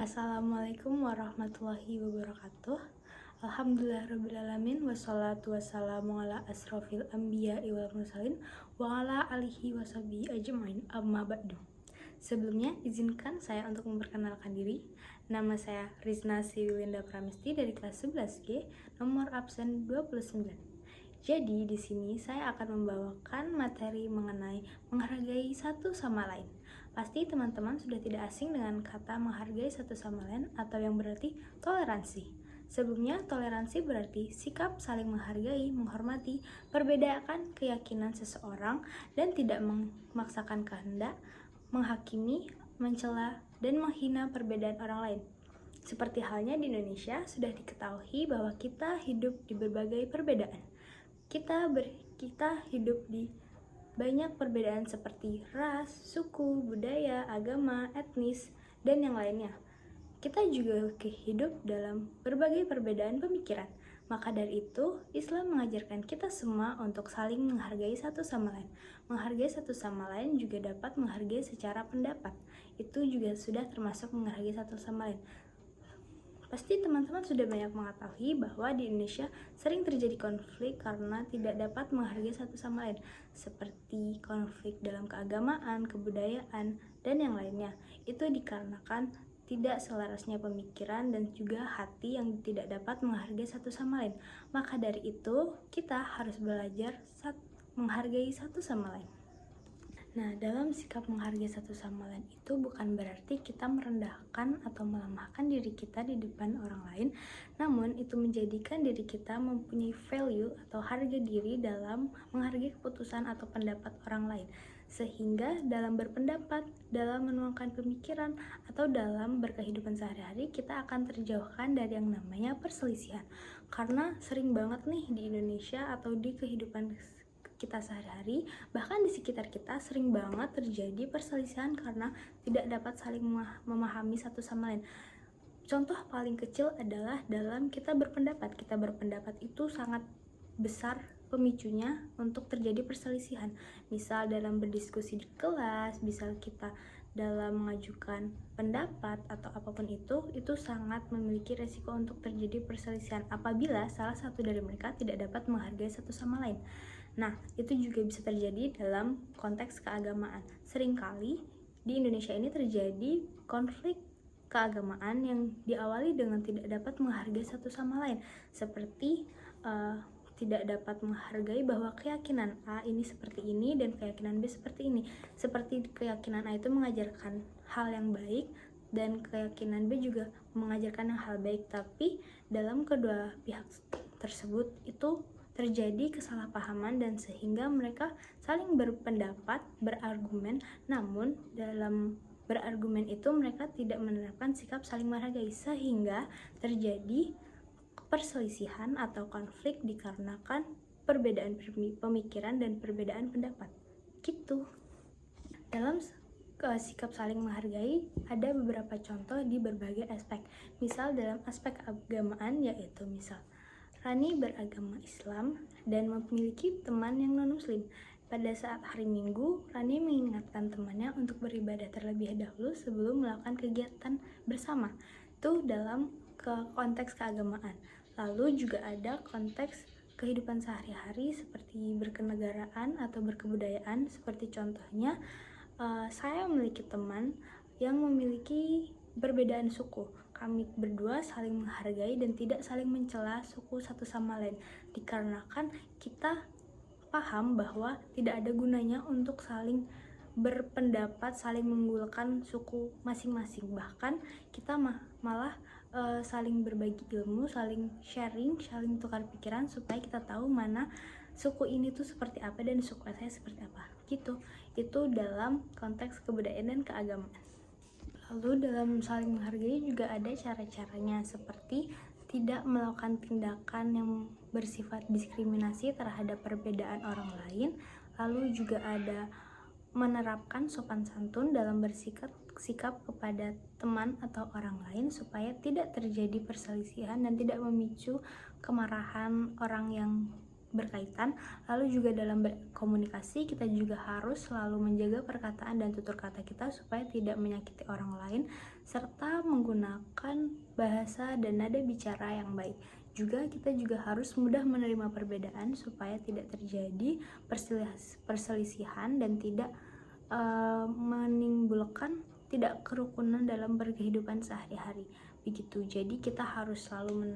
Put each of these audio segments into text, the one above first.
Assalamualaikum warahmatullahi wabarakatuh. Alhamdulillahirrabbilalamin. Wassalatu wassalamu ala asrofil anbiya wal mursalin wa ala alihi washabihi ajmain, amma ba'du. Sebelumnya izinkan saya untuk memperkenalkan diri. Nama saya Rizna Siwilinda Pramesti dari kelas 11G, nomor absen 29. Jadi di sini saya akan membawakan materi mengenai menghargai satu sama lain. Pasti teman-teman sudah tidak asing dengan kata menghargai satu sama lain atau yang berarti toleransi. Sebelumnya, toleransi berarti sikap saling menghargai, menghormati, perbedaan keyakinan seseorang dan tidak memaksakan kehendak, menghakimi, mencela, dan menghina perbedaan orang lain. Seperti halnya di Indonesia, sudah diketahui bahwa kita hidup di berbagai perbedaan. Kita hidup di banyak perbedaan seperti ras, suku, budaya, agama, etnis, dan yang lainnya. Kita juga hidup dalam berbagai perbedaan pemikiran. Maka dari itu, Islam mengajarkan kita semua untuk saling menghargai satu sama lain. Menghargai satu sama lain juga dapat menghargai secara pendapat. Itu juga sudah termasuk menghargai satu sama lain. Pasti teman-teman sudah banyak mengetahui bahwa di Indonesia sering terjadi konflik karena tidak dapat menghargai satu sama lain, seperti konflik dalam keagamaan, kebudayaan, dan yang lainnya. Itu dikarenakan tidak selarasnya pemikiran dan juga hati yang tidak dapat menghargai satu sama lain. Maka dari itu, kita harus belajar menghargai satu sama lain. Nah, dalam sikap menghargai satu sama lain itu bukan berarti kita merendahkan atau melemahkan diri kita di depan orang lain, namun itu menjadikan diri kita mempunyai value atau harga diri dalam menghargai keputusan atau pendapat orang lain. Sehingga dalam berpendapat, dalam menuangkan pemikiran, atau dalam berkehidupan sehari-hari, kita akan terjauhkan dari yang namanya perselisihan. Karena sering banget nih di Indonesia atau di kehidupan kita sehari-hari, bahkan di sekitar kita sering banget terjadi perselisihan karena tidak dapat saling memahami satu sama lain. Contoh paling kecil adalah dalam kita berpendapat. Kita berpendapat itu sangat besar pemicunya untuk terjadi perselisihan. Misal dalam berdiskusi di kelas, misal kita dalam mengajukan pendapat atau apapun itu sangat memiliki resiko untuk terjadi perselisihan apabila salah satu dari mereka tidak dapat menghargai satu sama lain. Nah, itu juga bisa terjadi dalam konteks keagamaan. Seringkali di Indonesia ini terjadi konflik keagamaan yang diawali dengan tidak dapat menghargai satu sama lain, seperti tidak dapat menghargai bahwa keyakinan A ini seperti ini dan keyakinan B seperti ini. Seperti keyakinan A itu mengajarkan hal yang baik dan keyakinan B juga mengajarkan hal baik, tapi dalam kedua pihak tersebut itu terjadi kesalahpahaman dan sehingga mereka saling berpendapat, berargumen, namun dalam berargumen itu mereka tidak menerapkan sikap saling menghargai sehingga terjadi perselisihan atau konflik dikarenakan perbedaan pemikiran dan perbedaan pendapat. Gitu. Dalam sikap saling menghargai ada beberapa contoh di berbagai aspek. Misal dalam aspek keagamaan, yaitu misal Rani beragama Islam dan memiliki teman yang non-muslim. Pada saat hari Minggu, Rani mengingatkan temannya untuk beribadah terlebih dahulu sebelum melakukan kegiatan bersama. Itu dalam konteks keagamaan. Lalu juga ada konteks kehidupan sehari-hari seperti berkenegaraan atau berkebudayaan. Seperti contohnya, saya memiliki teman yang memiliki perbedaan suku. Kami berdua saling menghargai dan tidak saling mencela suku satu sama lain, dikarenakan kita paham bahwa tidak ada gunanya untuk saling berpendapat, saling menggulkan suku masing-masing. Bahkan kita malah saling berbagi ilmu, saling sharing, saling tukar pikiran supaya kita tahu mana suku ini tuh seperti apa dan suku saya seperti apa. Gitu. Itu dalam konteks kebudayaan dan keagamaan. Lalu dalam saling menghargai juga ada cara-caranya, seperti tidak melakukan tindakan yang bersifat diskriminasi terhadap perbedaan orang lain. Lalu juga ada menerapkan sopan santun dalam bersikap kepada teman atau orang lain supaya tidak terjadi perselisihan dan tidak memicu kemarahan orang yang berkaitan. Lalu juga dalam berkomunikasi kita juga harus selalu menjaga perkataan dan tutur kata kita supaya tidak menyakiti orang lain, serta menggunakan bahasa dan nada bicara yang baik. Juga kita juga harus mudah menerima perbedaan supaya tidak terjadi perselisihan dan tidak menimbulkan tidak kerukunan dalam berkehidupan sehari-hari. Begitu. Jadi kita harus selalu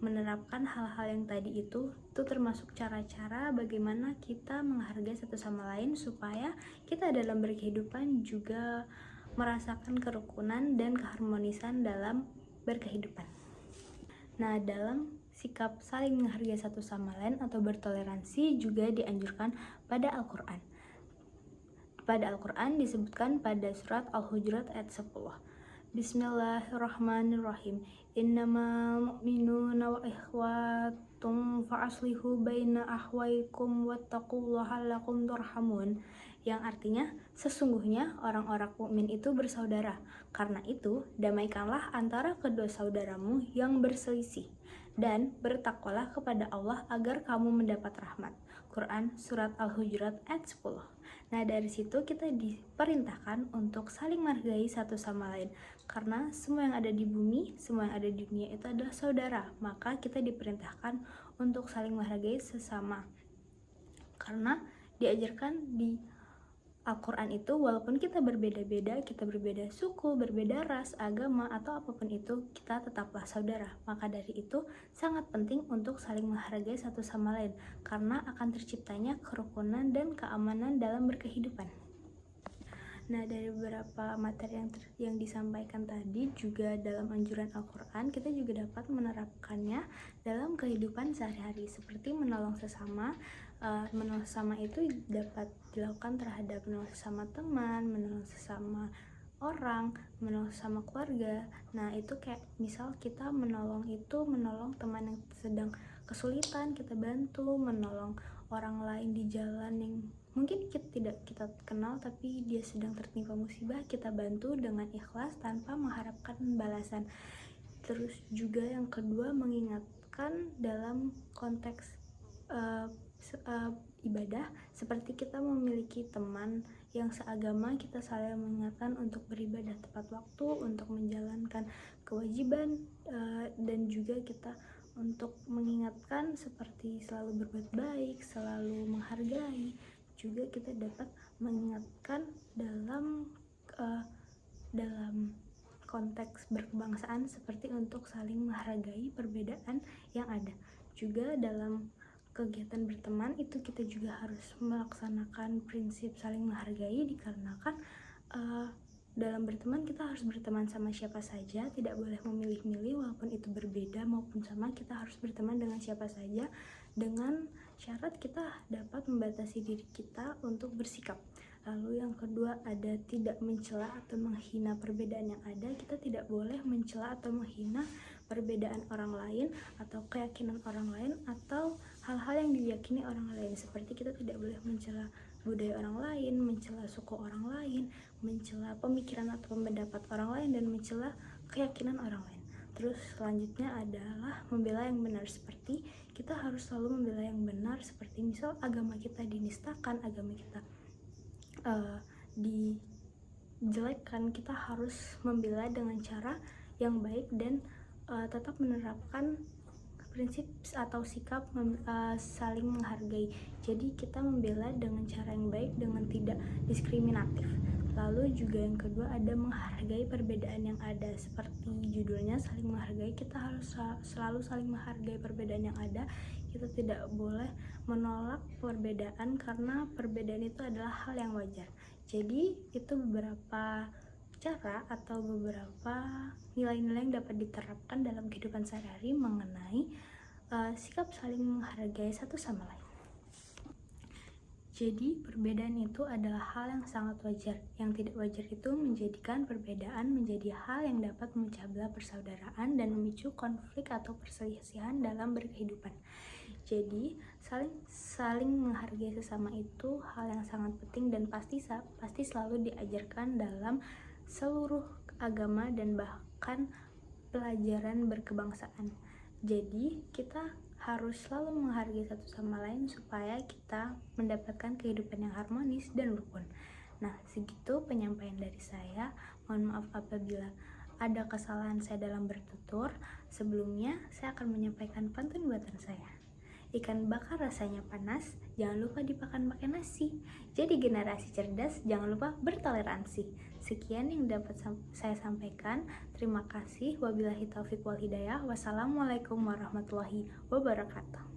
menerapkan hal-hal yang tadi itu termasuk cara-cara bagaimana kita menghargai satu sama lain supaya kita dalam berkehidupan juga merasakan kerukunan dan keharmonisan dalam berkehidupan. Nah, dalam sikap saling menghargai satu sama lain atau bertoleransi juga dianjurkan pada Al-Quran. Pada Al-Quran disebutkan pada surat Al-Hujurat ayat 10. Bismillahirrahmanirrahim. Innamal mu'minuna wa ikhwatum fa'aslihu baina akhwaikum wattaqullaha la'allakum turhamun. Yang artinya, sesungguhnya orang-orang mukmin itu bersaudara. Karena itu, damaikanlah antara kedua saudaramu yang berselisih, dan bertakwalah kepada Allah agar kamu mendapat rahmat. Quran Surat Al-Hujurat ayat 10. Nah, dari situ kita diperintahkan untuk saling menghargai satu sama lain. Karena semua yang ada di bumi, semua yang ada di dunia itu adalah saudara. Maka kita diperintahkan untuk saling menghargai sesama. Karena diajarkan di Al-Quran itu, walaupun kita berbeda-beda, kita berbeda suku, berbeda ras, agama, atau apapun itu, kita tetaplah saudara. Maka dari itu, sangat penting untuk saling menghargai satu sama lain, karena akan terciptanya kerukunan dan keamanan dalam berkehidupan. Nah, dari beberapa materi yang disampaikan tadi, juga dalam anjuran Al-Quran, kita juga dapat menerapkannya dalam kehidupan sehari-hari, seperti menolong sesama. Menolong sesama itu dapat dilakukan terhadap menolong sesama teman, menolong sesama orang, menolong sesama keluarga. Nah, itu kayak misal kita menolong teman yang sedang kesulitan, kita bantu, menolong orang lain di jalan yang mungkin tidak kita kenal tapi dia sedang tertimpa musibah, kita bantu dengan ikhlas tanpa mengharapkan balasan. Terus juga yang kedua, mengingatkan dalam konteks ibadah, seperti kita memiliki teman yang seagama, kita saling mengingatkan untuk beribadah tepat waktu, untuk menjalankan kewajiban, dan juga kita untuk mengingatkan seperti selalu berbuat baik, selalu menghargai. Juga kita dapat mengingatkan dalam konteks berkebangsaan seperti untuk saling menghargai perbedaan yang ada. Juga dalam kegiatan berteman itu kita juga harus melaksanakan prinsip saling menghargai, dikarenakan dalam berteman kita harus berteman sama siapa saja, tidak boleh memilih-milih walaupun itu berbeda maupun sama. Kita harus berteman dengan siapa saja, dengan syarat kita dapat membatasi diri kita untuk bersikap. Lalu yang kedua ada tidak mencela atau menghina perbedaan yang ada. Kita tidak boleh mencela atau menghina perbedaan orang lain atau keyakinan orang lain atau hal-hal yang diyakini orang lain, seperti kita tidak boleh mencela budaya orang lain, mencela suku orang lain, mencela pemikiran atau pendapat orang lain, dan mencela keyakinan orang lain. Terus selanjutnya adalah membela yang benar, seperti kita harus selalu membela yang benar, seperti misal agama kita dinistakan, agama kita dijelekkan, kita harus membela dengan cara yang baik dan tetap menerapkan prinsip atau sikap saling menghargai. Jadi kita membela dengan cara yang baik, dengan tidak diskriminatif. Lalu juga yang kedua ada menghargai perbedaan yang ada, seperti judulnya saling menghargai. Kita harus selalu saling menghargai perbedaan yang ada. Kita tidak boleh menolak perbedaan karena perbedaan itu adalah hal yang wajar. Jadi itu beberapa cara atau beberapa nilai-nilai yang dapat diterapkan dalam kehidupan sehari-hari mengenai sikap saling menghargai satu sama lain. Jadi perbedaan itu adalah hal yang sangat wajar. Yang tidak wajar itu menjadikan perbedaan menjadi hal yang dapat memecah belah persaudaraan dan memicu konflik atau perselisihan dalam berkehidupan. Jadi saling menghargai sesama itu hal yang sangat penting dan pasti selalu diajarkan dalam seluruh agama dan bahkan pelajaran berkebangsaan. Jadi kita harus selalu menghargai satu sama lain supaya kita mendapatkan kehidupan yang harmonis dan rukun. Nah, segitu penyampaian dari saya. Mohon maaf apabila ada kesalahan saya dalam bertutur. Sebelumnya, saya akan menyampaikan pantun buatan saya. Ikan bakar rasanya panas, jangan lupa dimakan pakai nasi. Jadi generasi cerdas, jangan lupa bertoleransi. Sekian yang dapat saya sampaikan. Terima kasih. Wabillahi taufiq wal hidayah. Wassalamualaikum warahmatullahi wabarakatuh.